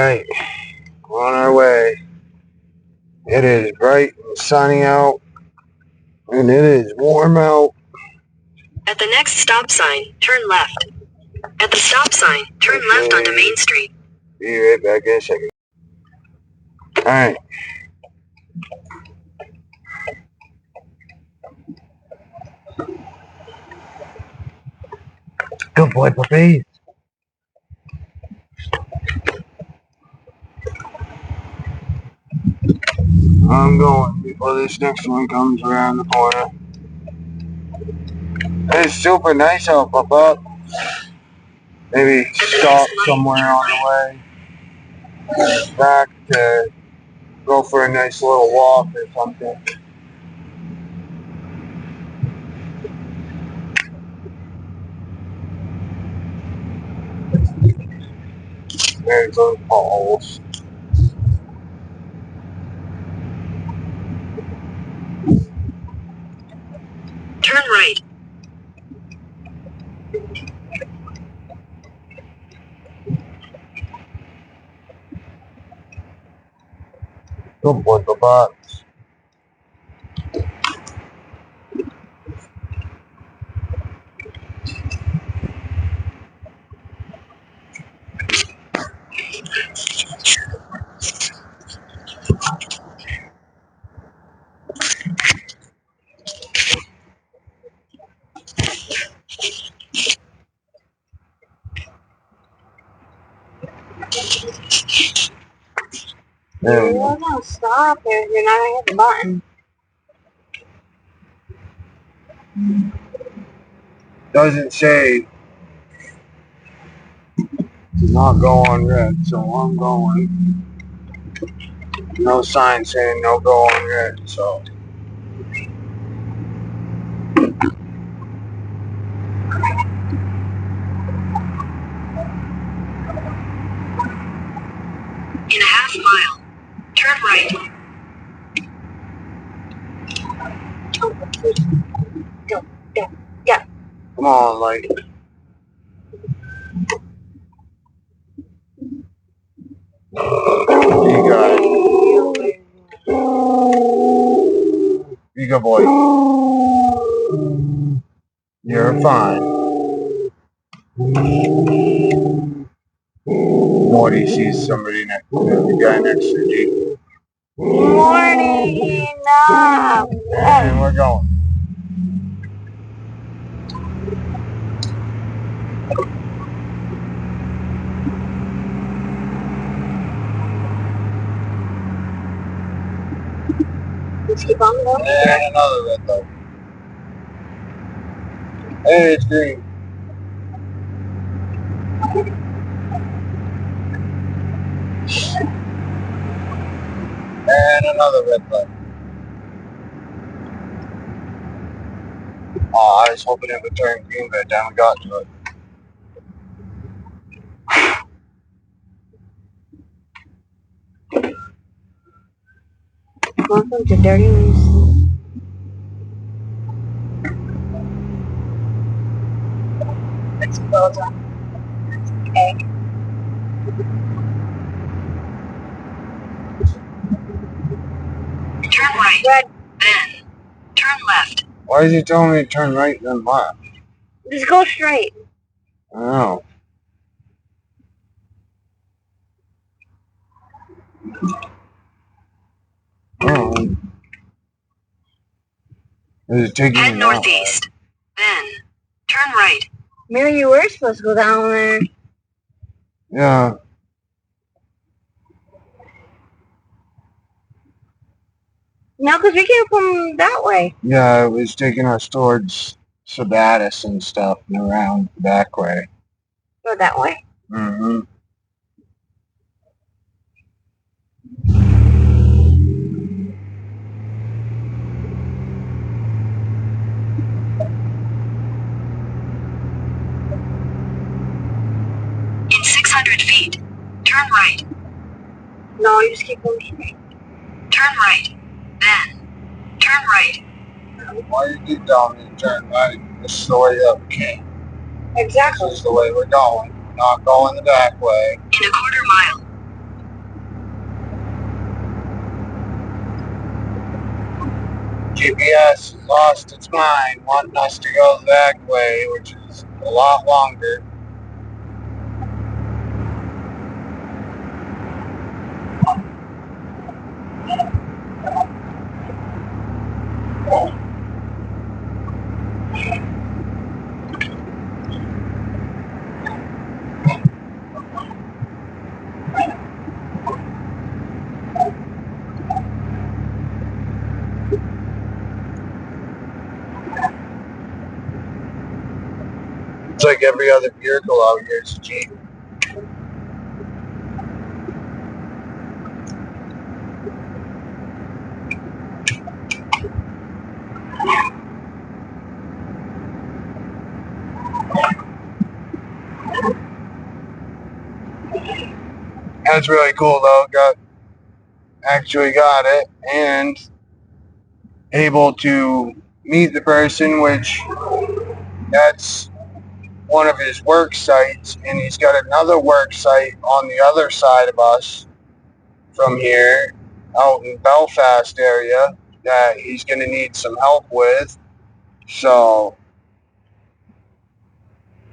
Alright, we're on our way. It is bright and sunny out, and it is warm out. At the next stop sign, turn left. At the stop sign, turn left onto Main Street. Be right back in a second. Alright. Good boy, puppy. I'm going before this next one comes around the corner. It's super nice out, Papa. Maybe stop somewhere on the way back to go for a nice little walk or something. There's those balls. Turn right. Good boy, Papa. You're gonna stop if you're not gonna hit the button. Doesn't say not go on red, so I'm going. No sign saying no go on red, so. In a half mile, turn right. Go. Come on, like. You got it. You good boy. You're fine. Morty sees somebody next to the guy next to you. Morning, no. And we're going. Let's keep on going. And another red light. Hey, it's green. And another red light. Oh, I was hoping it would turn green, but then we got to it. Welcome to Dirty News. It's well done. Okay. Turn right. Red. Then, turn left. Why is he telling me to turn right then left? Just go straight. I don't know. Oh. Is it taking Head me northeast. Then, turn right. Maybe you were supposed to go down there. Yeah. No, because we came from that way. Yeah, it was taking us towards Sabatis and stuff and around the back way. Go that way. Mm-hmm. In 600 feet, turn right. No, you just keep going straight. Turn right. Then, turn right. Why you keep telling me to turn right? This is the way up, okay? Exactly. This is the way we're going. We're not going the back way. In a quarter mile, GPS lost its mind, wanting us to go that way, which is a lot longer. It's like every other vehicle out here is a Jeep. That's really cool though. Actually got it and able to meet the person, which that's one of his work sites, and he's got another work site on the other side of us from here out in Belfast area that he's going to need some help with. So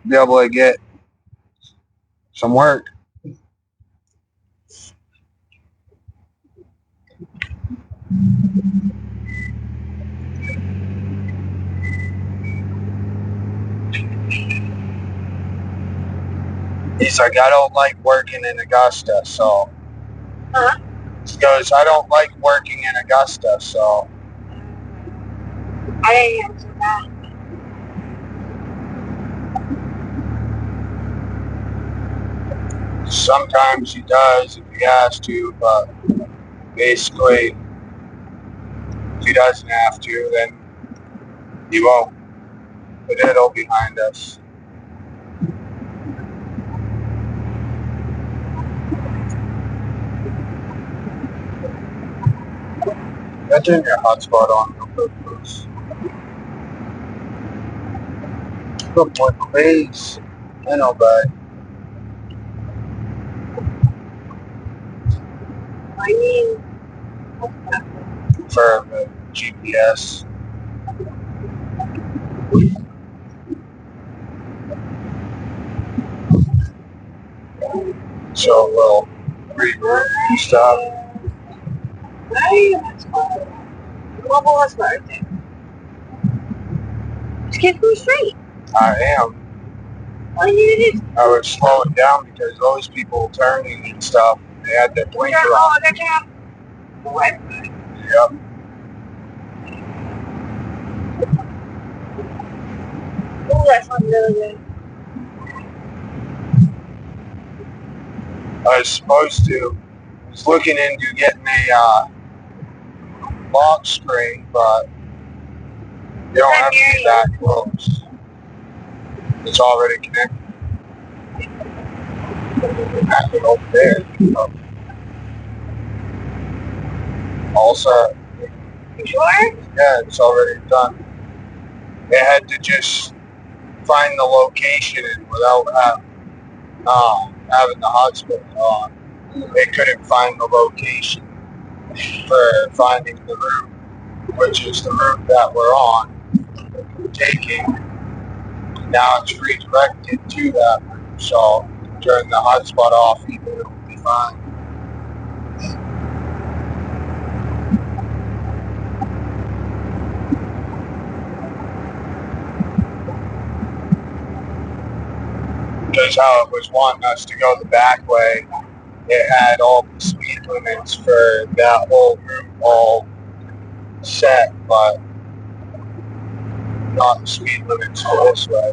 be able to get some work. He's like, I don't like working in Augusta, so. Huh? He goes, I don't like working in Augusta, so. I didn't answer that. Sometimes he does if he has to, but basically, if he doesn't have to, then he won't. But it'll behind us. Turn your hotspot on real quick, please. Good boy, please. I know, but I mean, for the GPS. So we'll regroup and stuff. Global hotspot right there. Just keep going straight. I am. All you need to do. I was slowing down because those people turning and stuff, they had their blinker on. I got you. What? Yep. Oh, that's not really good. I was supposed to. I was looking into getting a lock screen, but you don't have to be that close. It's already connected. Over there. All set. You sure? Yeah, it's already done. They had to just find the location and without having the hotspot on. They couldn't find the location for finding the route, which is the route that we're on, taking. Now it's redirected to that route, so turn the hotspot off, even it'll be fine. Because how it was wanting us to go the back way, it had all the speed limits for that whole route all set, but not the speed limits for this way.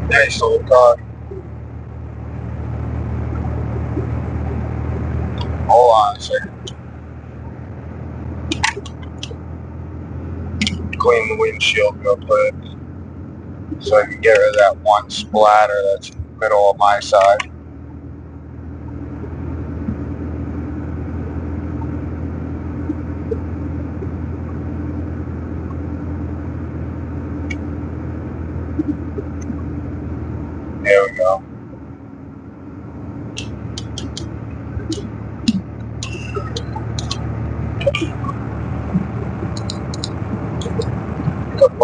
Nice little car. Hold on a second. Clean the windshield real quick so I can get rid of that one splatter that's in the middle of my side. There we go.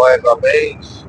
Pues la base.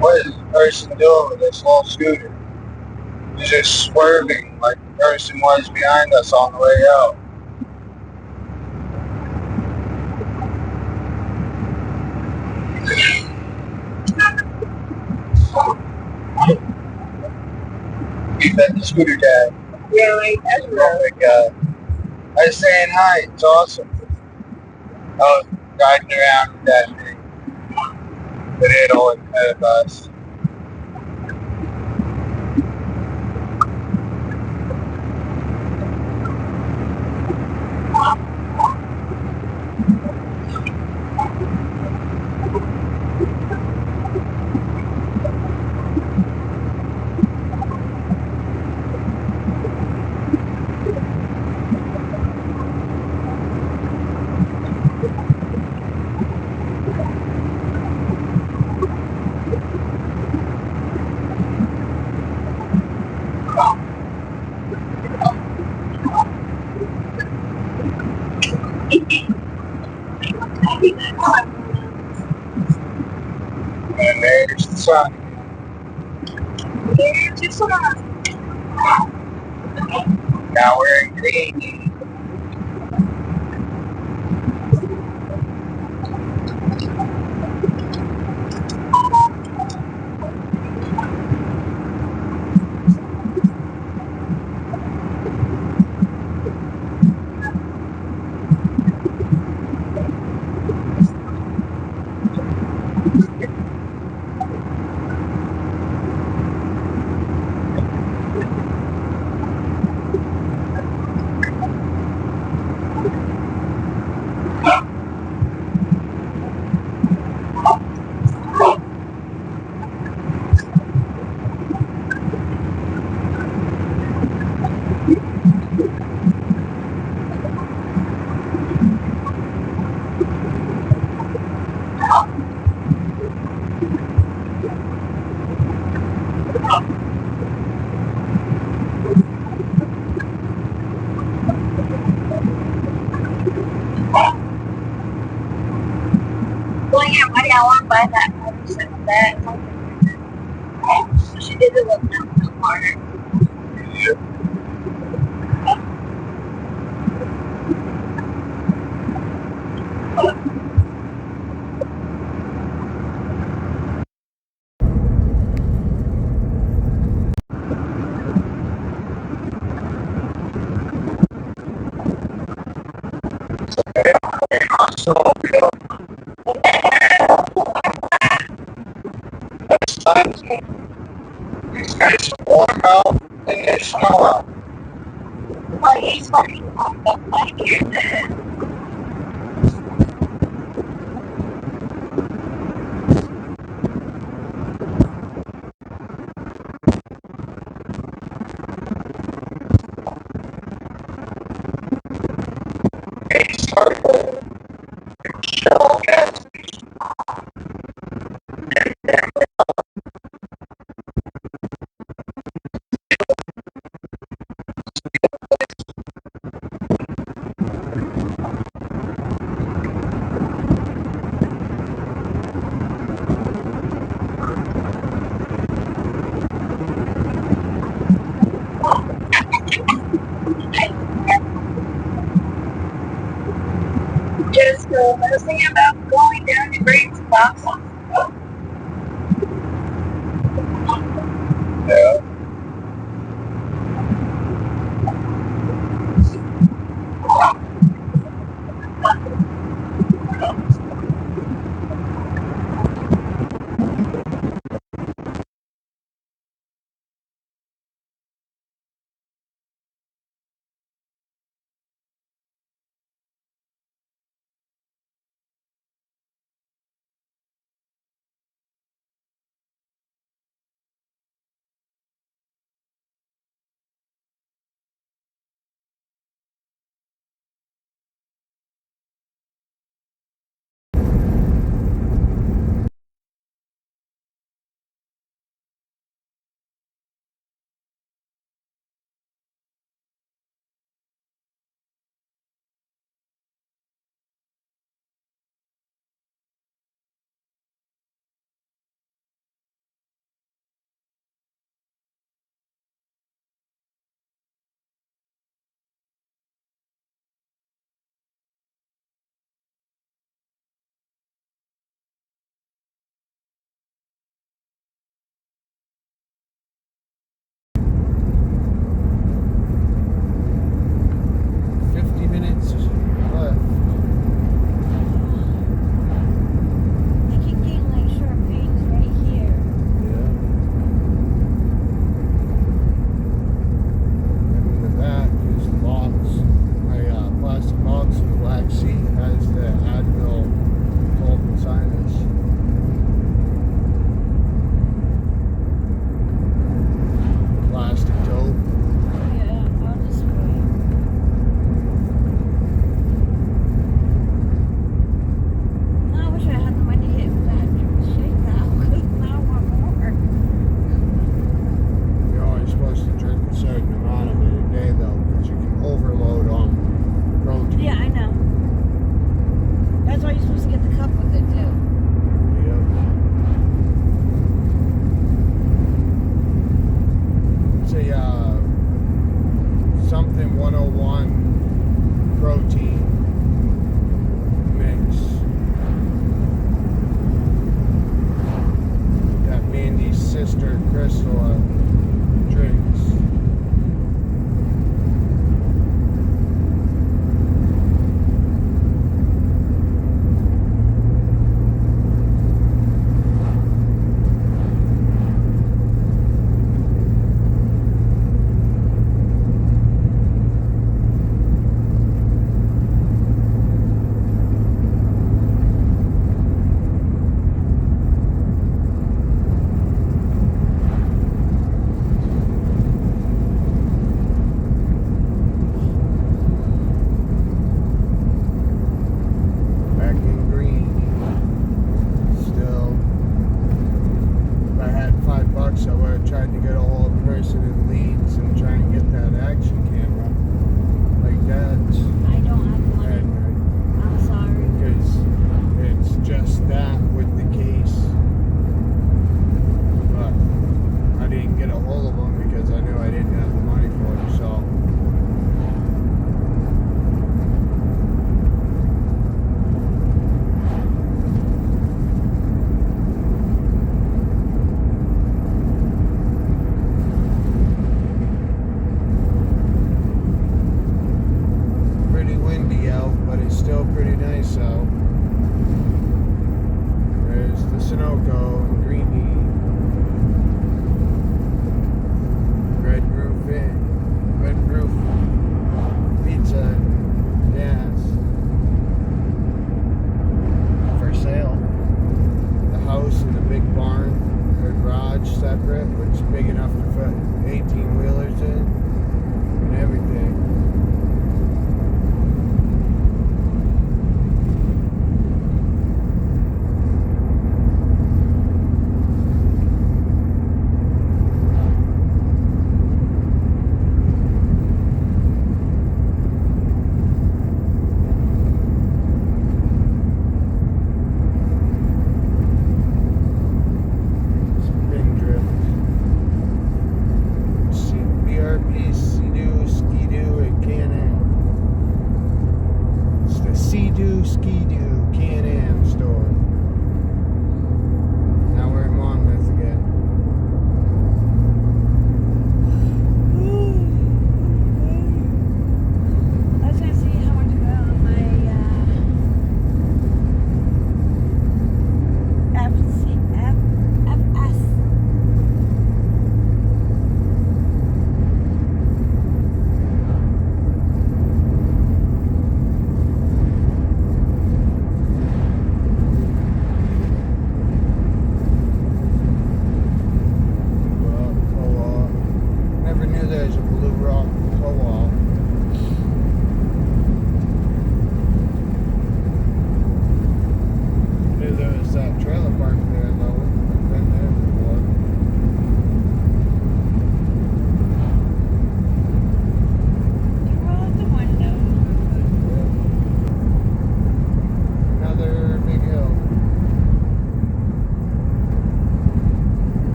What is the person doing with this little scooter? He's just swerving like the person was behind us on the way out. He met the scooter guy. Yeah, like that's Oh my god. I was saying hi, it's awesome. I was riding around with that thing. But it all ahead of us. And there's the sun. Here's your song. Now we're in green. Well, yeah, why do I want to buy that motorcycle bag? She did it with that harder. Yep. So, these guys are warm out and they snow out. Well, he's fucking on the bike. They started shell gas. sister Crystal drinks. I would have tried to get a hold of a person in Leeds and try and get that action camera like that. I don't have money. And, I'm sorry. because it's just that with the case. But I didn't get a hold of them because I knew I didn't have the money for it, so. Windy out, but it's still pretty nice out.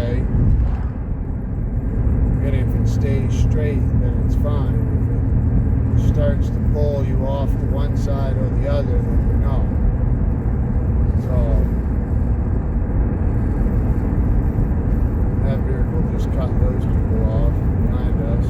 way. And if it stays straight, then it's fine. If it starts to pull you off to one side or the other, then you know. So, that vehicle just cut those people off behind us.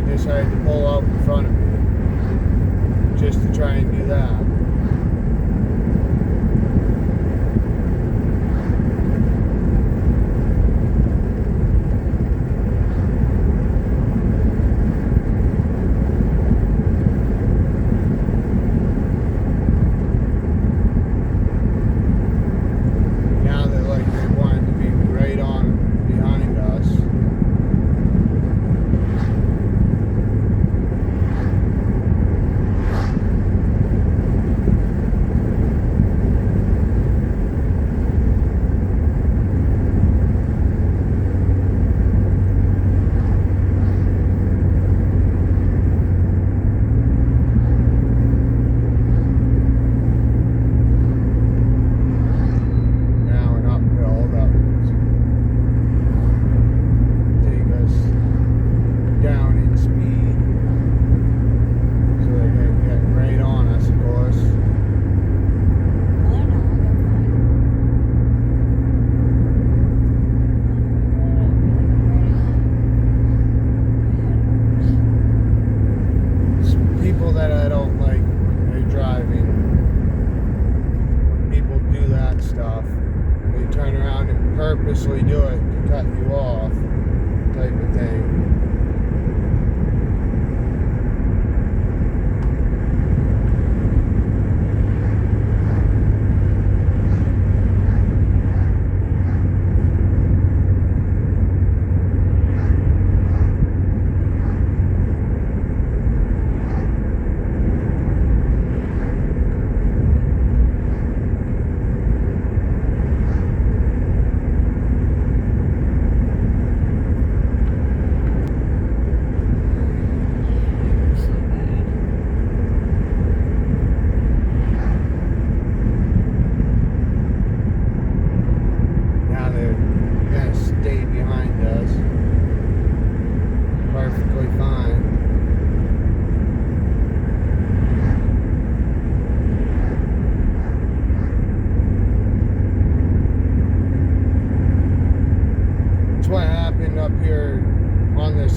Decided to pull up in front of me just to try and do that. Now they're like they wanted to be right on behind us. Purposely do it to cut you off, type of thing.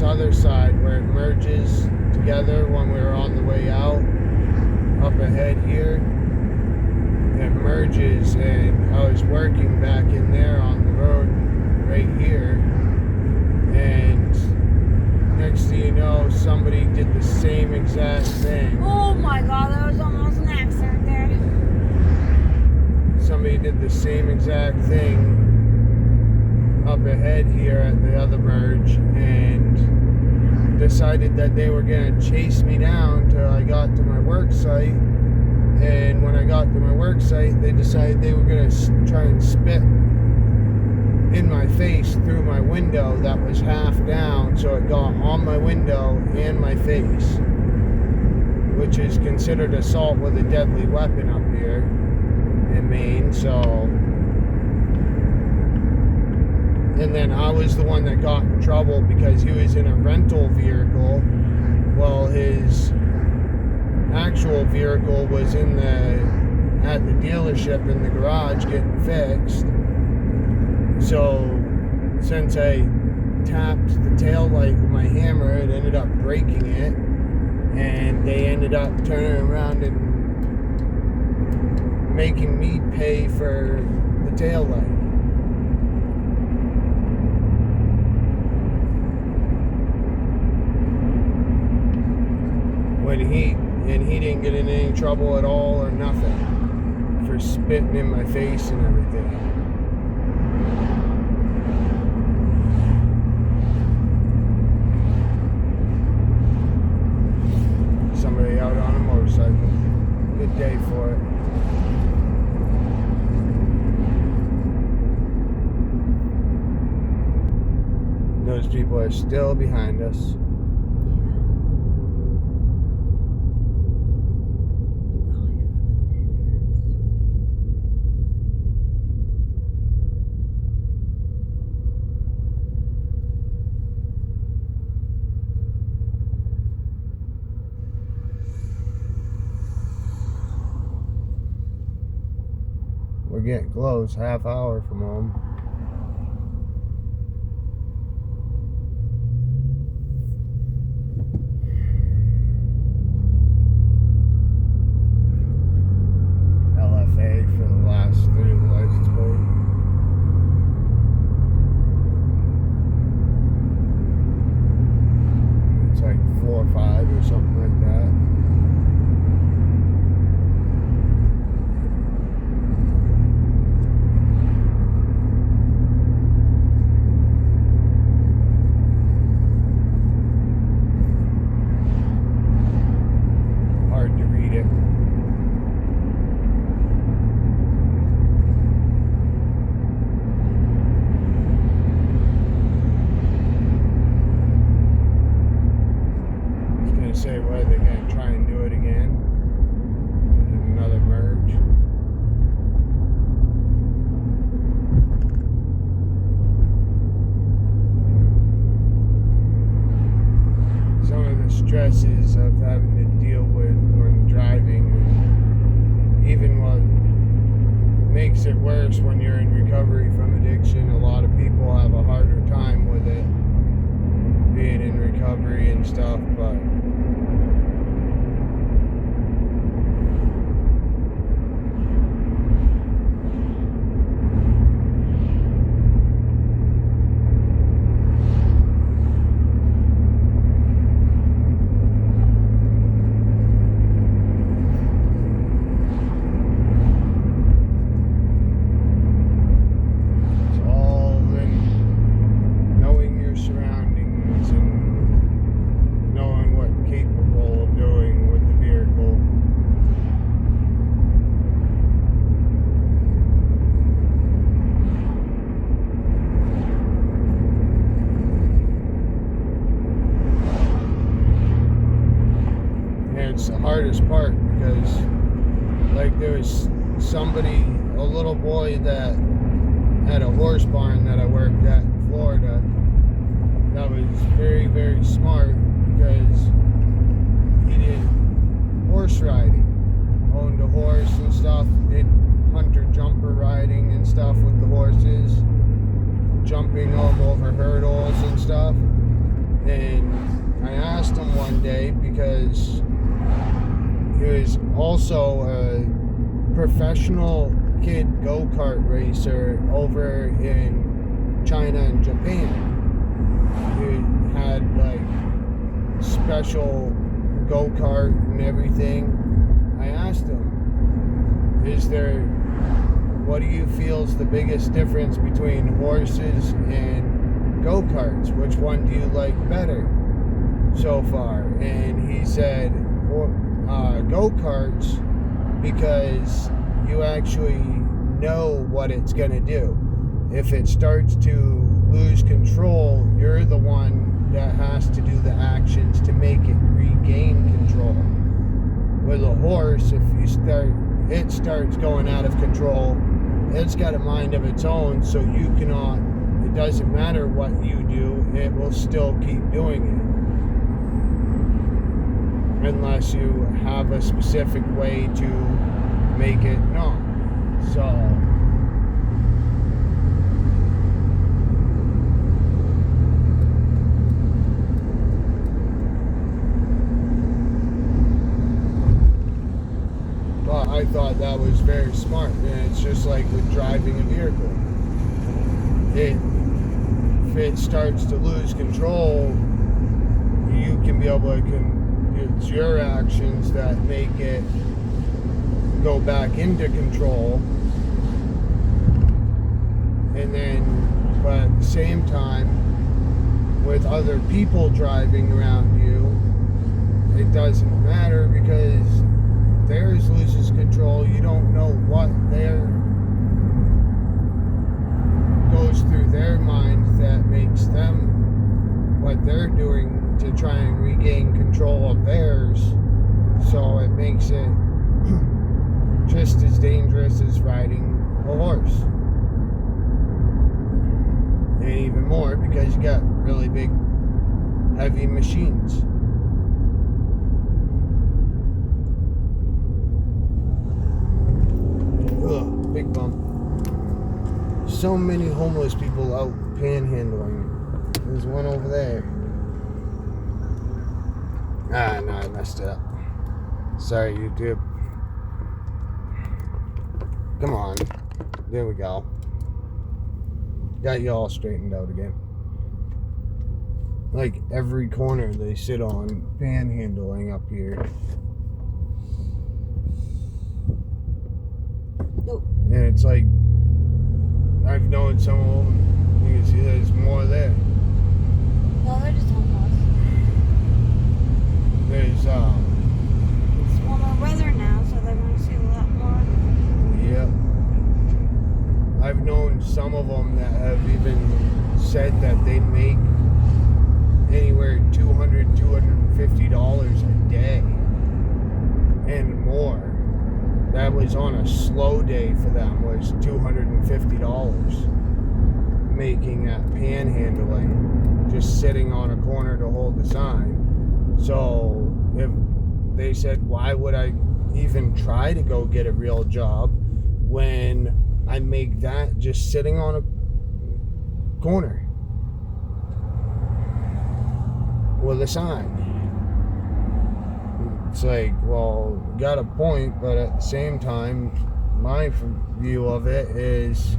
Other side where it merges together when we were on the way out up ahead here. It merges, and I was working back in there on the road right here, and next thing you know, somebody did the same exact thing. Oh my god, that was almost an accident there. Somebody did the same exact thing up ahead here at the other merge and decided that they were going to chase me down till I got to my work site. And when I got to my work site, they decided they were going to try and spit in my face through my window that was half down, so it got on my window and my face, which is considered assault with a deadly weapon up here in Maine. So, and then I was the one that got in trouble because he was in a rental vehicle while his actual vehicle was at the dealership in the garage getting fixed. So since I tapped the tail light with my hammer, it ended up breaking it, and they ended up turning around and making me pay for the tail light. He didn't get in any trouble at all or nothing for spitting in my face and everything. Somebody out on a motorcycle. Good day for it. Those people are still behind us. We're getting close, half hour from home. LFA for the last 3 of the license plate. It's like 4 or 5 or something like that. Say whether they're going to try and do it again in another merge. Some of the stresses of having to deal with when driving, even what makes it worse when you're in recovery from addiction, a lot of people have a harder time with it being in recovery and stuff, but it's the hardest part because, like, there was somebody, a little boy that had a horse barn that I worked at in Florida that was very, very smart because he did horse riding, owned a horse and stuff, did hunter-jumper riding and stuff with the horses, jumping over hurdles and stuff. And I asked him one day because he was also a professional kid go-kart racer over in China and Japan. He had like special go-kart and everything, I asked him, what do you feel is the biggest difference between horses and go-karts? Which one do you like better so far? And he said, go-karts, because you actually know what it's going to do. If it starts to lose control, you're the one that has to do the actions to make it regain control. With a horse, if it starts going out of control, it's got a mind of its own, so you cannot, it doesn't matter what you do, it will still keep doing it. Unless you have a specific way to make it not. So, I thought that was very smart, and it's just like with driving a vehicle. If it starts to lose control, you can be able to, it's your actions that make it go back into control. And then, but at the same time, with other people driving around you, it doesn't matter, because theirs loses control. You don't know what goes through their mind that makes them, what they're doing to try and regain control of theirs. So it makes it just as dangerous as riding a horse. And even more, because you got really big, heavy machines. Ugh, big bump. So many homeless people out panhandling. There's one over there. No, I messed it up. Sorry, YouTube. Come on. There we go. Got you all straightened out again. Like every corner they sit on, panhandling up here. Nope. And it's like, I've known some of them, you can see there's more there. No, they're just homeless. There's, It's warmer weather now, so they're going to see a lot more. yep. I've known some of them that have even said that they make anywhere $200, $250 a day and more. That was on a slow day for them, was $250 making that panhandling, just sitting on a corner to hold the sign. So if they said, why would I even try to go get a real job when I make that just sitting on a corner with a sign? It's like, well, you got a point, but at the same time, my view of it is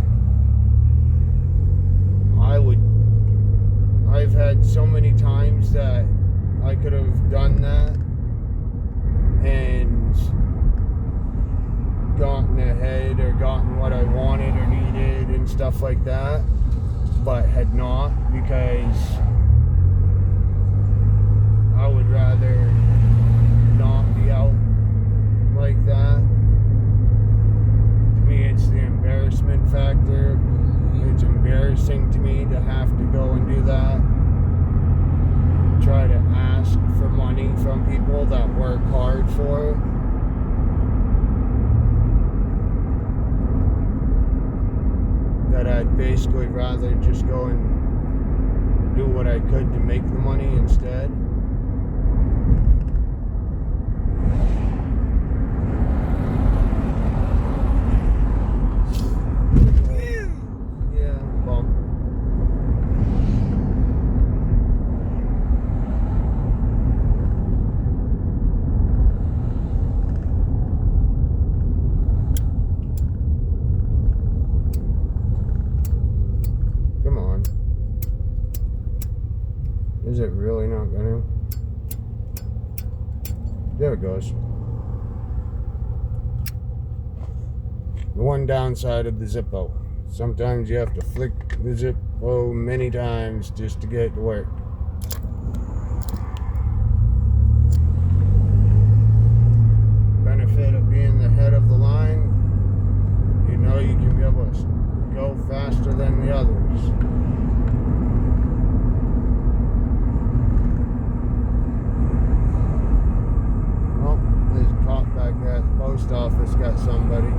I've had so many times that I could have done that and gotten ahead or gotten what I wanted or needed and stuff like that, but had not, because I would rather not be out like that. To me, it's the embarrassment factor. It's embarrassing to me to have to go and do that. Try to ask for money from people that work hard for it. That I'd basically rather just go and do what I could to make the money instead. Yeah, bump. Come on. Is it really not gonna? There it goes. The one downside of the Zippo. Sometimes you have to flick the Zippo many times just to get it to work. Benefit of being the head of the line, you know you can be able to go faster than the others. Well, there's a cop back there at the post office, got somebody.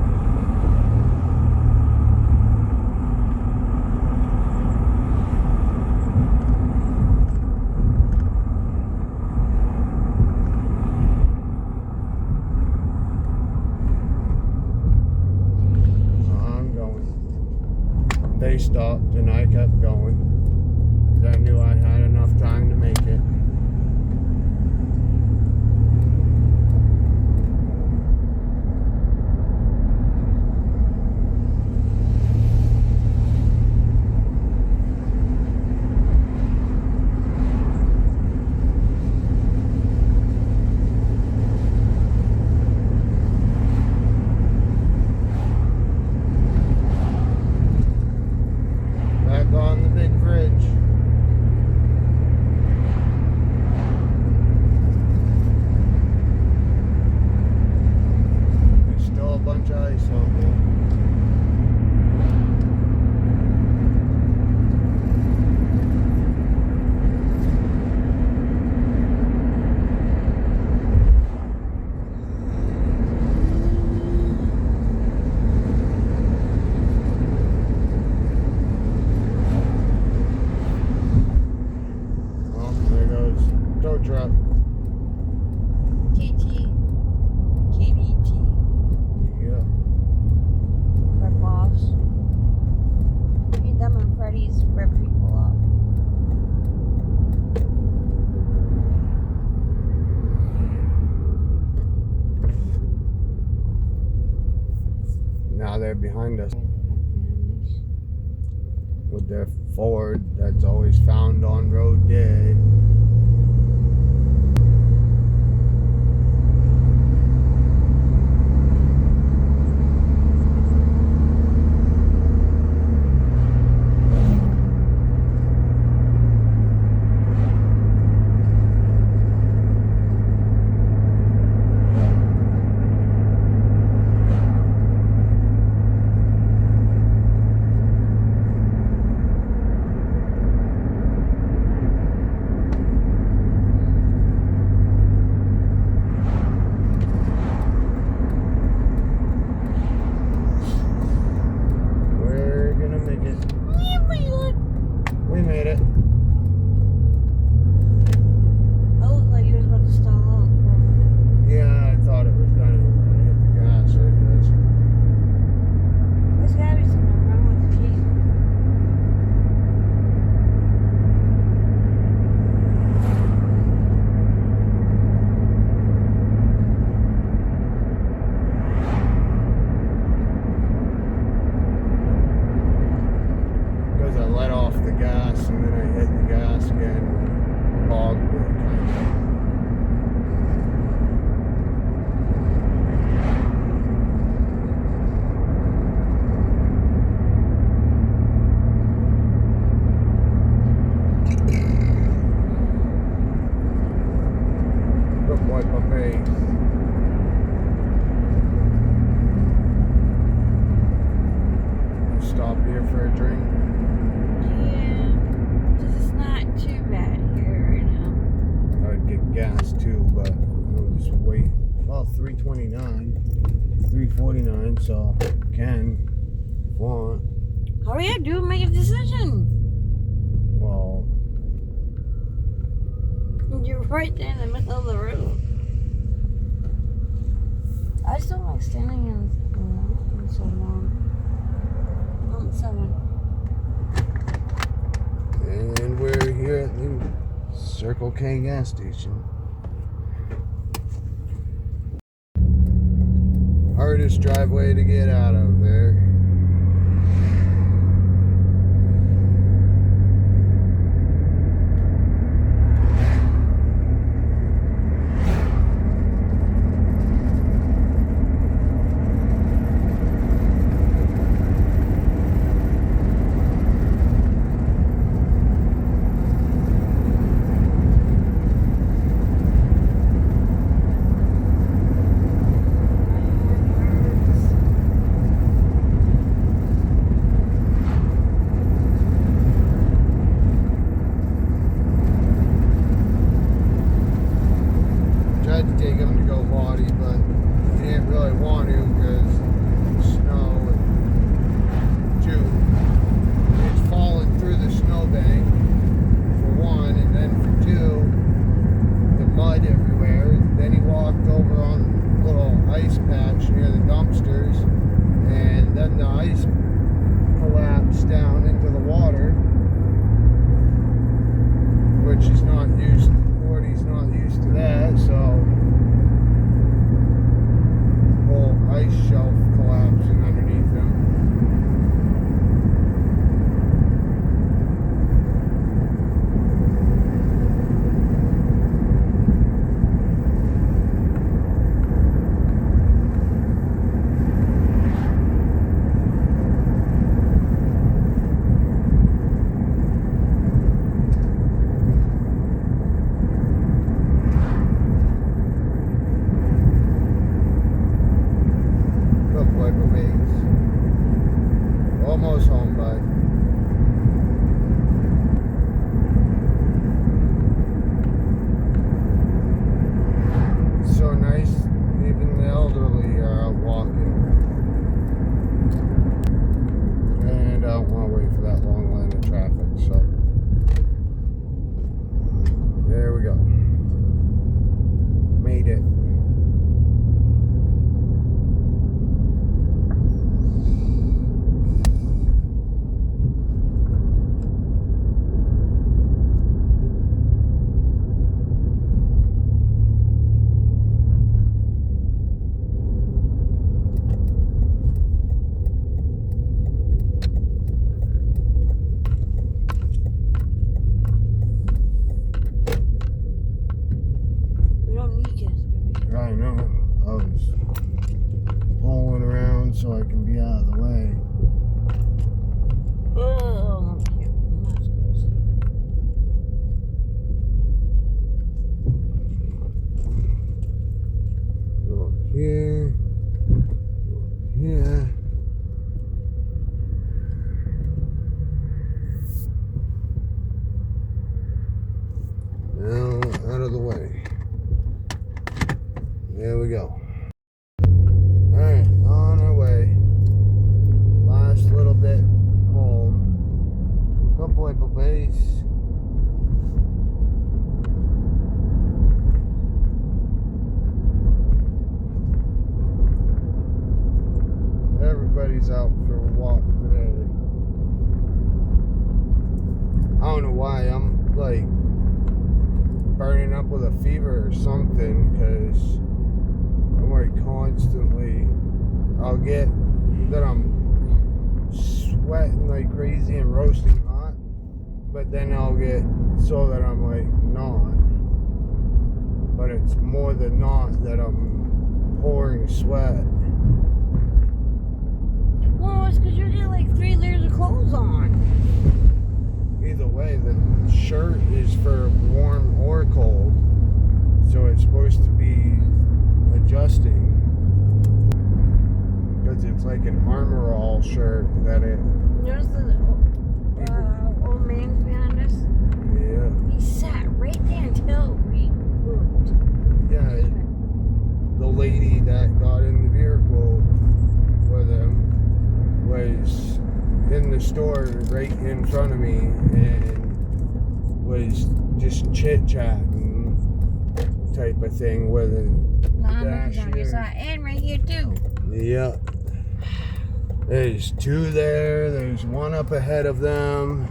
They stopped and I kept going because I knew I had enough time to make it. On the big bridge. There's still a bunch of ice out there. Tow truck. KDT. Yeah. Rip-offs. Need them and Freddy's rip people up. Now they're behind us with their Ford that's always found on road day. We made it. I looked like you was about to stall out for a minute. Yeah, I thought it was gonna hit the gas. There's gotta be something wrong with the Jeep. Because I let off the gas and then I hit the gas again and bogged it kind of. Good boy, puppy. Stop here for a drink. Yeah. This is not too bad here right now. I would get gas too, but I'll just wait. Well, $3.29, $3.49, so can if you want. Hurry up, dude, make a decision. Well, You're right there in the middle of the road. I just don't like standing in so long. On 7. and we're here at the Circle K gas station. Hardest driveway to get out of there. had to take him to go potty, but he didn't really want to because of snow. And two, it's falling through the snowbank for one, and then for two, the mud everywhere. Then he walked over on a little ice patch near the dumpsters, and then the ice collapsed down into the water, which he's not used to. He's not used to that, so whole ice shelf collapsing underneath him. Almost home, bud. It's so nice, even the elderly are out walking. And I don't want to wait for that long line of traffic, so there we go. Made it. I know. I was pulling around so I can be out of the way. Oh, that's gross. Go here. Go here. Now out of the way. There we go. Alright, on our way. Last little bit home. Couple of place. Everybody's out for a walk today. I don't know why I'm like burning up with a fever or something, because I'm like constantly, I'll get that I'm sweating like crazy and roasting hot, but then I'll get so that I'm like not, but it's more than not that I'm pouring sweat. Well, it's because you're getting like 3 layers of clothes on. Either way, the shirt is for warm or cold, so it's supposed to be adjusting, because it's like an Armor-All shirt that it. Notice the old man behind us? Yeah. He sat right there until we moved. Yeah. The lady that got in the vehicle with him was in the store right in front of me and was just chit-chatting type of thing with it. And right here too. Yeah. There's 2 there. There's 1 up ahead of them.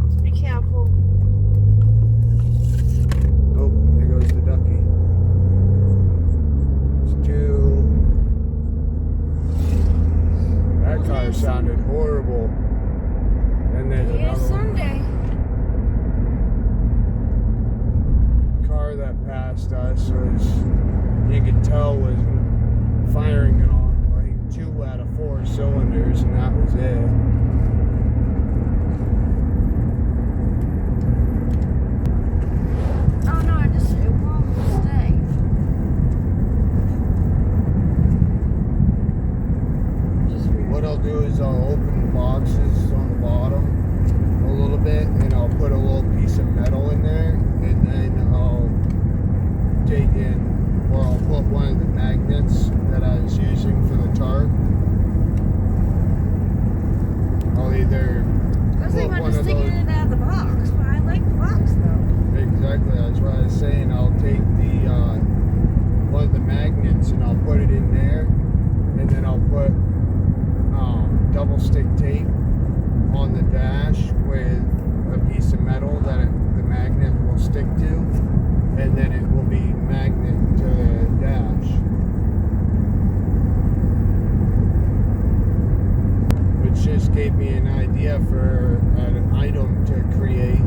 Just be careful. Oh, there goes the ducky. There's 2. That car sounded horrible. And there's another Sunday. car that passed us was, you could tell, was firing it on like 2 out of 4 cylinders, and that was it. Oh no, it won't stay. What I'll do is I'll open the boxes on the bottom a little bit, and I'll put a little piece of metal in there, and then I'll take double stick tape on the dash with a piece of metal that the magnet will stick to, and then it will be magnet to the dash. Which just gave me an idea for an item to create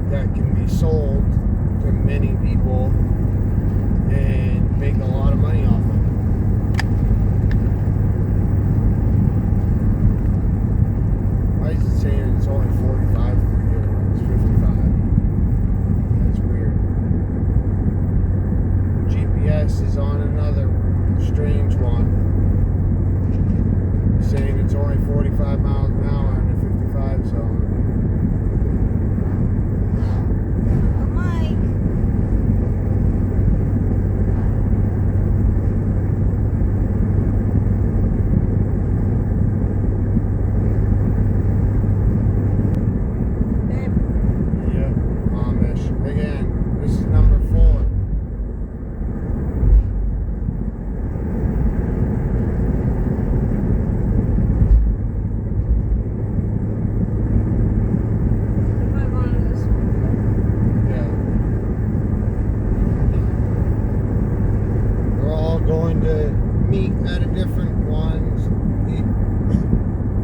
that can be sold to many people and make a lot of money off of it. Why is it saying it's only 45 for here when it's 55? That's weird. GPS is on another strange one. Saying it's only 45 miles an hour in the 55 zone. Oh, Mike. Babe. Yep, Amish. Again, this is number 4. If I go to this one. Yeah. We're all going to meet at a different ones.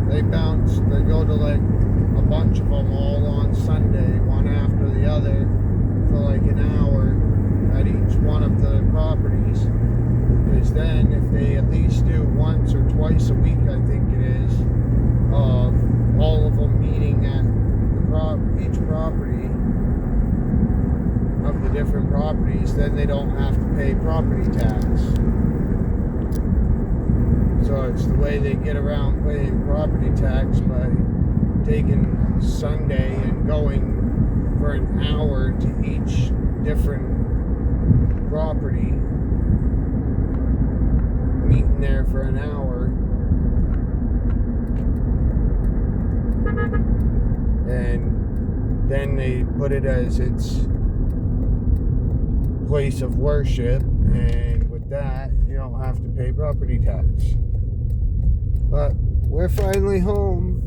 They bounce, they go to like a bunch of them all on Sunday, one after the other, for like an hour at each one of the properties. Because then if they at least do once or twice a week, I think it is, of all of them meeting at each property of the different properties, then they don't have to pay property tax. So it's the way they get around paying property tax, by taking Sunday and going for an hour to each different property, meeting there for an hour, and then they put it as its place of worship, and with that you don't have to pay property tax. But we're finally home.